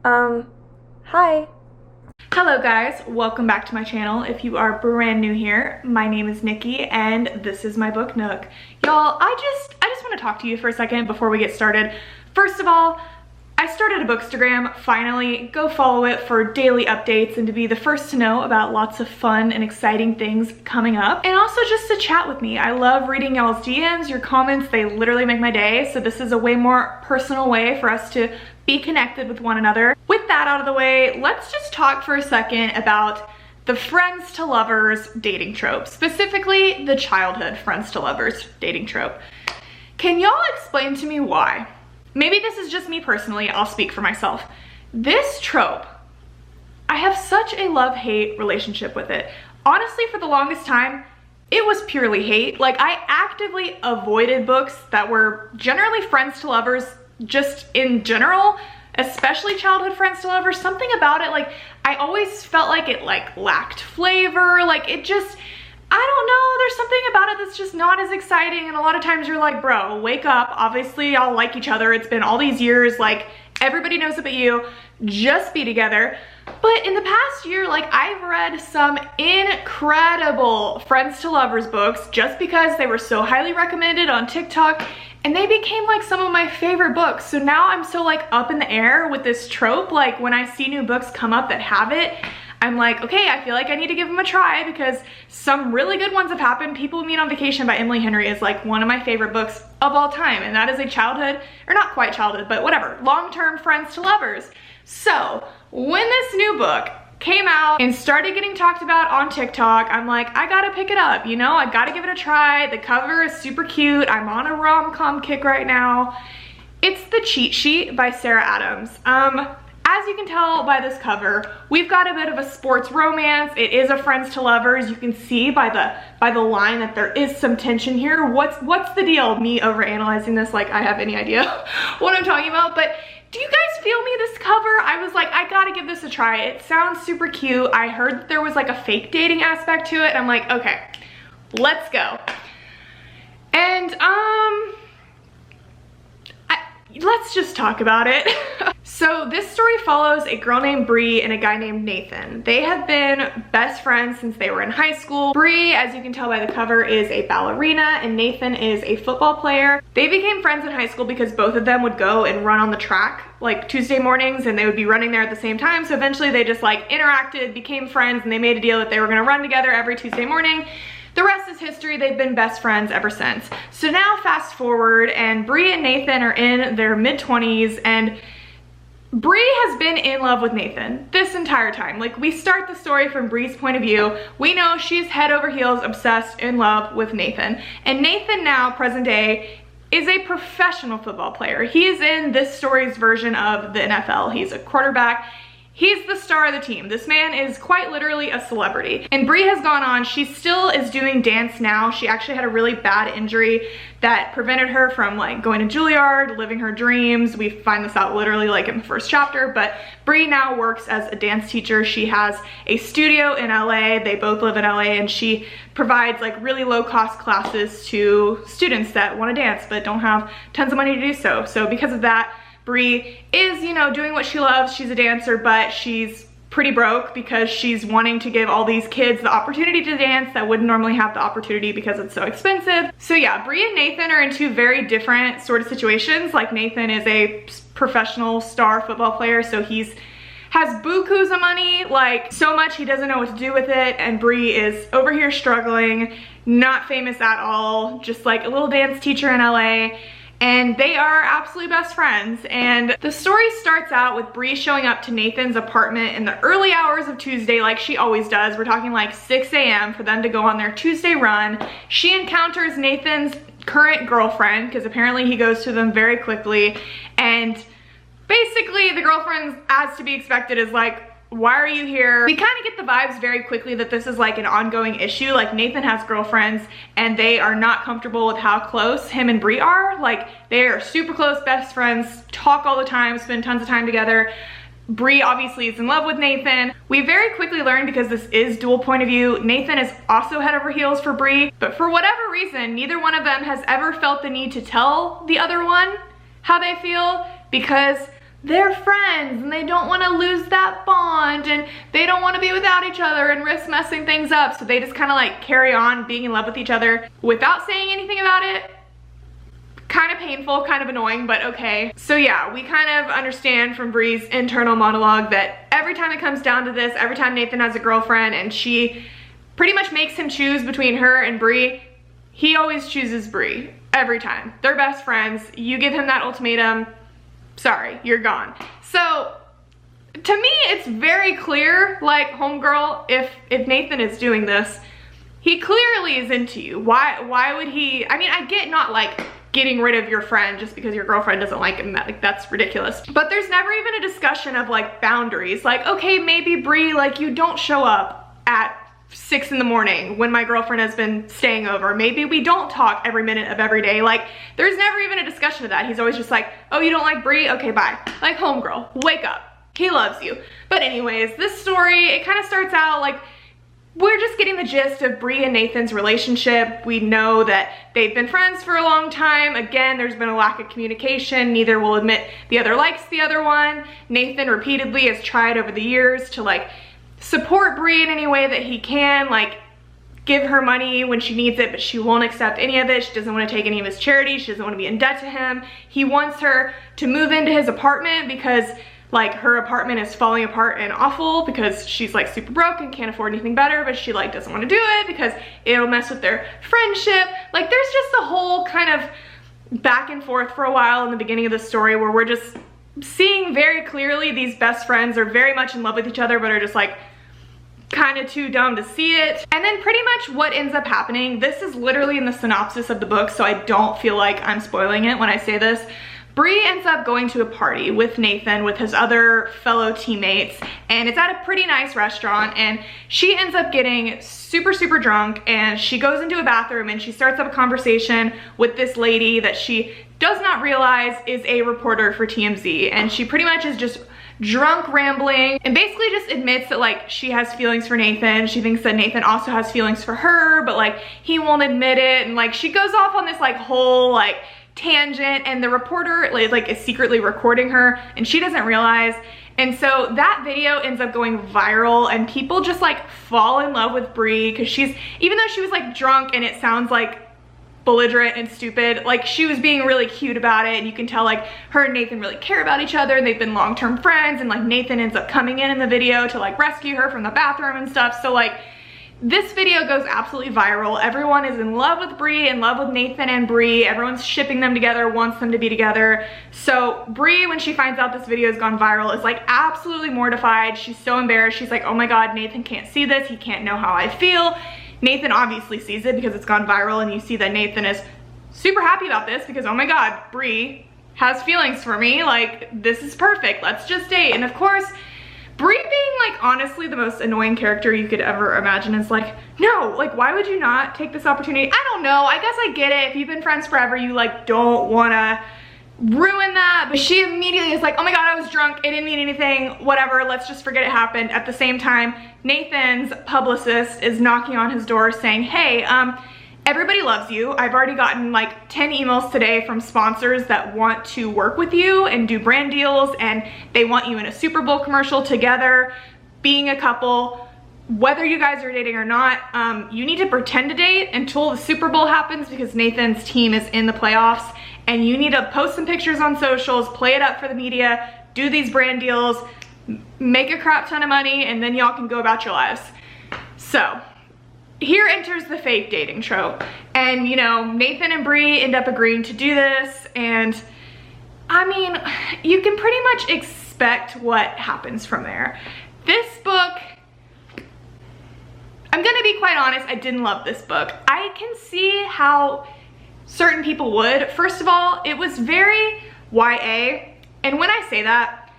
Hi. Hello guys, welcome back to my channel. If you are brand new here, my name is Nikki and this is my book Nook. Y'all, I just want to talk to you for a second before we get started. First of all, I started a bookstagram, finally. Go follow it for daily updates and to be the first to know about lots of fun and exciting things coming up. And also just to chat with me. I love reading y'all's DMs, your comments, they literally make my day. So this is a way more personal way for us to be connected with one another. With that out of the way, let's just talk for a second about the friends to lovers dating trope, specifically the childhood friends to lovers dating trope. Can y'all explain to me why? Maybe this is just me personally, I'll speak for myself. This trope, I have such a love-hate relationship with it. Honestly, for the longest time, it was purely hate. Like, I actively avoided books that were generally friends to lovers, just in general, especially childhood friends to lovers. Something about it, like, I always felt like it lacked flavor, like it just, I don't know, there's something about it that's just not as exciting, and a lot of times you're like, bro, wake up, obviously y'all like each other, it's been all these years, like, everybody knows it but you, just be together. But in the past year, like, I've read some incredible friends to lovers books just because they were so highly recommended on TikTok, and they became like some of my favorite books. So now I'm so like up in the air with this trope. Like, when I see new books come up that have it, I'm like, okay, I feel like I need to give them a try because some really good ones have happened. People Meet on Vacation by Emily Henry is like one of my favorite books of all time. And that is a childhood, or not quite childhood, but whatever, long-term friends to lovers. So when this new book came out and started getting talked about on TikTok, I'm like, I gotta pick it up, you know? I gotta give it a try. The cover is super cute. I'm on a rom-com kick right now. It's The Cheat Sheet by Sarah Adams. As you can tell by this cover, we've got a bit of a sports romance. It is a friends to lovers. You can see by the line that there is some tension here. What's the deal? Me overanalyzing this like I have any idea what I'm talking about. But do you guys feel me? This cover, I was like, I gotta give this a try. It sounds super cute. I heard that there was like a fake dating aspect to it. And I'm like, okay, let's go. And let's just talk about it. So this story follows a girl named Brie and a guy named Nathan. They have been best friends since they were in high school. Brie, as you can tell by the cover, is a ballerina and Nathan is a football player. They became friends in high school because both of them would go and run on the track like Tuesday mornings, and they would be running there at the same time. So eventually they just like interacted, became friends, and they made a deal that they were gonna run together every Tuesday morning. The rest is history. They've been best friends ever since. So now fast forward, and Brie and Nathan are in their mid-20s, and Brie has been in love with Nathan this entire time. Like, we start the story from Brie's point of view. We know she's head over heels obsessed in love with Nathan. And Nathan now, present day, is a professional football player. He is in this story's version of the NFL. He's a quarterback. He's the star of the team. This man is quite literally a celebrity. And Brie has gone on. She still is doing dance now. She actually had a really bad injury that prevented her from like going to Juilliard, living her dreams. We find this out literally like in the first chapter, but Brie now works as a dance teacher. She has a studio in LA. They both live in LA, and she provides like really low cost classes to students that want to dance but don't have tons of money to do so. So because of that, Brie is, you know, doing what she loves. She's a dancer, but she's pretty broke because she's wanting to give all these kids the opportunity to dance that wouldn't normally have the opportunity because it's so expensive. So yeah, Brie and Nathan are in two very different sort of situations. Like, Nathan is a professional star football player, so has bukus of money, like so much he doesn't know what to do with it, and Brie is over here struggling, not famous at all, just like a little dance teacher in LA. And they are absolutely best friends. And the story starts out with Brie showing up to Nathan's apartment in the early hours of Tuesday, like she always does. We're talking like 6 a.m. for them to go on their Tuesday run. She encounters Nathan's current girlfriend, because apparently he goes to them very quickly. And basically the girlfriend, as to be expected, is like, why are you here? We kind of get the vibes very quickly that this is like an ongoing issue. Like, Nathan has girlfriends and they are not comfortable with how close him and Brie are. Like, they are super close best friends, talk all the time, spend tons of time together. Brie obviously is in love with Nathan. We very quickly learn, because this is dual point of view, Nathan is also head over heels for Brie, but for whatever reason, neither one of them has ever felt the need to tell the other one how they feel, because they're friends and they don't want to lose that bond and they don't want to be without each other and risk messing things up. So they just kind of like carry on being in love with each other without saying anything about it. Kind of painful, kind of annoying, but okay. So yeah, we kind of understand from Brie's internal monologue that every time it comes down to this, every time Nathan has a girlfriend and she pretty much makes him choose between her and Brie, he always chooses Brie. Every time. They're best friends. You give him that ultimatum, sorry, you're gone. So to me, it's very clear, like, homegirl, if Nathan is doing this, he clearly is into you. Why would he? I mean, I get not like getting rid of your friend just because your girlfriend doesn't like him. Like, that's ridiculous. But there's never even a discussion of like boundaries. Like, okay, maybe Brie, like, you don't show up at 6 in the morning when my girlfriend has been staying over. Maybe we don't talk every minute of every day. Like, there's never even a discussion of that. He's always just like, oh, you don't like Brie? Okay, bye. Like, homegirl, wake up. He loves you. But anyways, this story, it kind of starts out like, we're just getting the gist of Brie and Nathan's relationship. We know that they've been friends for a long time. Again, there's been a lack of communication. Neither will admit the other likes the other one. Nathan repeatedly has tried over the years to like support Brie in any way that he can, like give her money when she needs it, but she won't accept any of it. She doesn't want to take any of his charity. She doesn't want to be in debt to him. He wants her to move into his apartment because like her apartment is falling apart and awful because she's like super broke and can't afford anything better, but she like doesn't want to do it because it'll mess with their friendship. Like, there's just a whole kind of back and forth for a while in the beginning of the story where we're just seeing very clearly these best friends are very much in love with each other, but are just like kind of too dumb to see it. And then pretty much what ends up happening, this is literally in the synopsis of the book, so I don't feel like I'm spoiling it when I say this. Brie ends up going to a party with Nathan, with his other fellow teammates, and it's at a pretty nice restaurant, and she ends up getting super, super drunk, and she goes into a bathroom and she starts up a conversation with this lady that she does not realize is a reporter for TMZ, and she pretty much is just drunk rambling and basically just admits that like she has feelings for Nathan. She thinks that Nathan also has feelings for her, but like he won't admit it, and like she goes off on this like whole like tangent, and the reporter like is secretly recording her and she doesn't realize. And so that video ends up going viral and people just like fall in love with Brie because she's, even though she was like drunk and it sounds like belligerent and stupid, like she was being really cute about it, and you can tell like her and Nathan really care about each other and they've been long-term friends, and like Nathan ends up coming in the video to like rescue her from the bathroom and stuff. So like this video goes absolutely viral. Everyone is in love with Brie, in love with Nathan and Brie. Everyone's shipping them together, wants them to be together. So Brie, when she finds out this video has gone viral, is like absolutely mortified. She's so embarrassed. She's like, oh my God, Nathan can't see this. He can't know how I feel. Nathan obviously sees it because it's gone viral, and you see that Nathan is super happy about this because, oh my God, Brie has feelings for me. Like, this is perfect. Let's just date. And of course, Brie being like honestly the most annoying character you could ever imagine is like, no, like why would you not take this opportunity? I don't know, I guess I get it. If you've been friends forever, you like don't wanna ruin that. But she immediately is like, oh my God, I was drunk, it didn't mean anything, whatever, let's just forget it happened. At the same time, Nathan's publicist is knocking on his door saying, hey, everybody loves you. I've already gotten like 10 emails today from sponsors that want to work with you and do brand deals, and they want you in a Super Bowl commercial together, being a couple. Whether you guys are dating or not, you need to pretend to date until the Super Bowl happens because Nathan's team is in the playoffs, and you need to post some pictures on socials, play it up for the media, do these brand deals, make a crap ton of money, and then y'all can go about your lives. So here enters the fake dating trope. And you know, Nathan and Brie end up agreeing to do this, and I mean, you can pretty much expect what happens from there. This book, I'm gonna be quite honest, I didn't love this book. I can see how certain people would. First of all, it was very YA, and when I say that,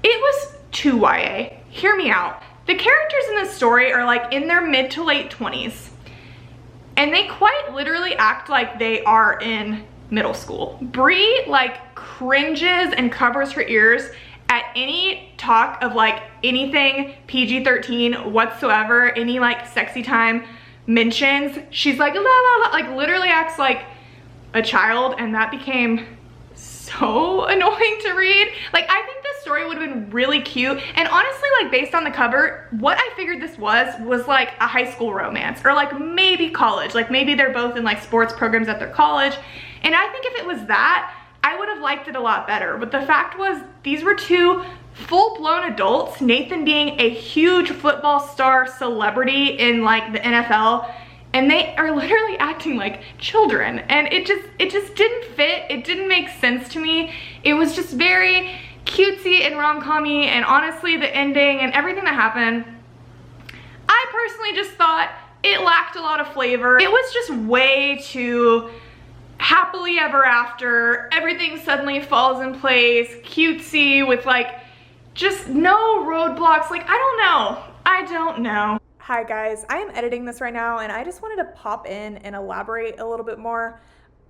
it was too YA. Hear me out. The characters in this story are like in their mid to late 20s, and they quite literally act like they are in middle school. Brie like cringes and covers her ears at any talk of like anything PG-13 whatsoever, any like sexy time mentions. She's like la la la, like literally acts like a child, and that became so so annoying to read. Like, I think this story would have been really cute. And honestly, like, based on the cover, what I figured this was like a high school romance, or like maybe college. Like, maybe they're both in like sports programs at their college. And I think if it was that, I would have liked it a lot better. But the fact was, these were two full-blown adults, Nathan being a huge football star celebrity in like the NFL, and they are literally acting like children, and it just didn't fit. It didn't make sense to me. It was just very cutesy and rom-com-y, and honestly the ending and everything that happened, I personally just thought it lacked a lot of flavor. It was just way too happily ever after, everything suddenly falls in place, cutesy with like just no roadblocks. Like, I don't know. Hi guys, I am editing this right now and I just wanted to pop in and elaborate a little bit more.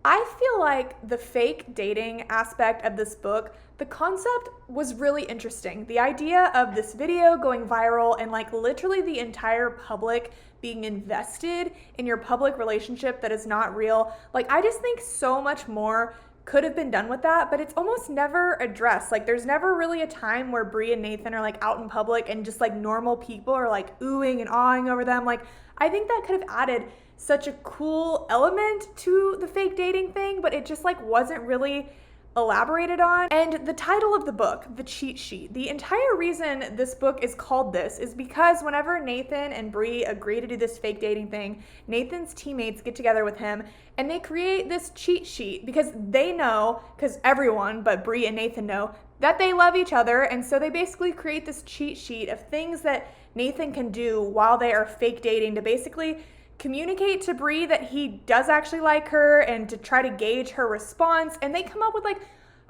I feel like the fake dating aspect of this book, the concept was really interesting. The idea of this video going viral and like literally the entire public being invested in your public relationship that is not real. Like, I just think so much more could have been done with that, but it's almost never addressed. Like, there's never really a time where Brie and Nathan are like out in public and just like normal people are like oohing and awing over them. Like, I think that could have added such a cool element to the fake dating thing, but it just like wasn't really elaborated on. And the title of the book, The Cheat Sheet, the entire reason this book is called this is because whenever Nathan and Brie agree to do this fake dating thing, Nathan's teammates get together with him and they create this cheat sheet because they know, because everyone but Brie and Nathan know, that they love each other. And so they basically create this cheat sheet of things that Nathan can do while they are fake dating to basically communicate to Brie that he does actually like her and to try to gauge her response. And they come up with like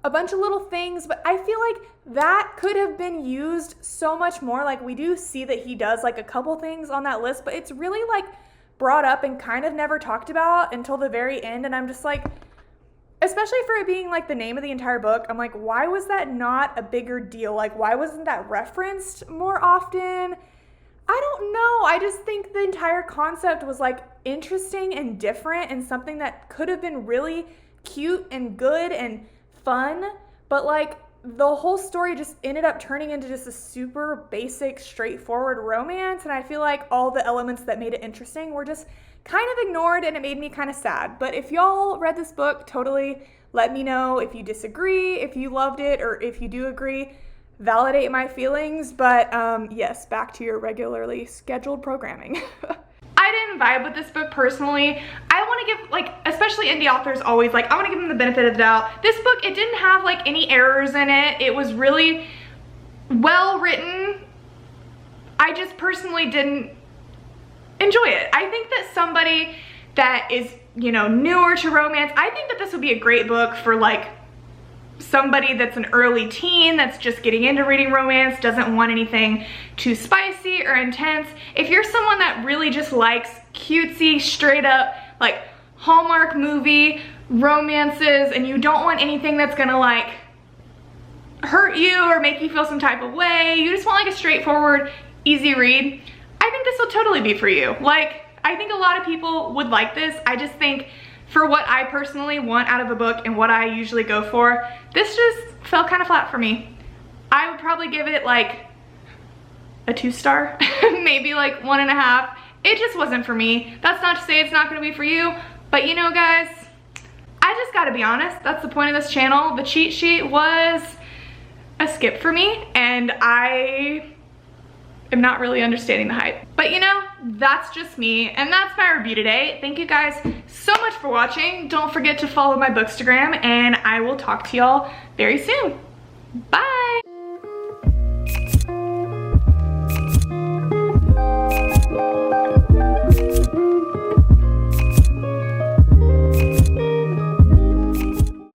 a bunch of little things, but I feel like that could have been used so much more. Like, we do see that he does like a couple things on that list, but it's really like brought up and kind of never talked about until the very end. And I'm just like, especially for it being like the name of the entire book, I'm like, why was that not a bigger deal? Like, why wasn't that referenced more often? I don't know. I just think the entire concept was like interesting and different and something that could have been really cute and good and fun, but like the whole story just ended up turning into just a super basic, straightforward romance, and I feel like all the elements that made it interesting were just kind of ignored, and it made me kind of sad. But if y'all read this book, totally let me know if you disagree, if you loved it, or if you do agree. Validate my feelings, but yes, back to your regularly scheduled programming. I didn't vibe with this book personally. I want to give, like, especially indie authors always, like, I want to give them the benefit of the doubt. This book, it didn't have like any errors in it. It was really well written. I just personally didn't enjoy it. I think that somebody that is, you know, newer to romance, I think that this would be a great book for like somebody that's an early teen that's just getting into reading romance, doesn't want anything too spicy or intense. If you're someone that really just likes cutesy, straight up, like Hallmark movie romances, and you don't want anything that's gonna like hurt you or make you feel some type of way, you just want like a straightforward, easy read, I think this will totally be for you. Like, I think a lot of people would like this. I just think for what I personally want out of a book and what I usually go for, this just fell kind of flat for me. I would probably give it like a 2-star, maybe like 1.5. It just wasn't for me. That's not to say it's not gonna be for you, but you know guys, I just gotta be honest, that's the point of this channel. The cheat sheet was a skip for me, and I am not really understanding the hype. But you know, that's just me, and that's my review today. Thank you guys so much for watching. Don't forget to follow my bookstagram, and I will talk to y'all very soon. Bye!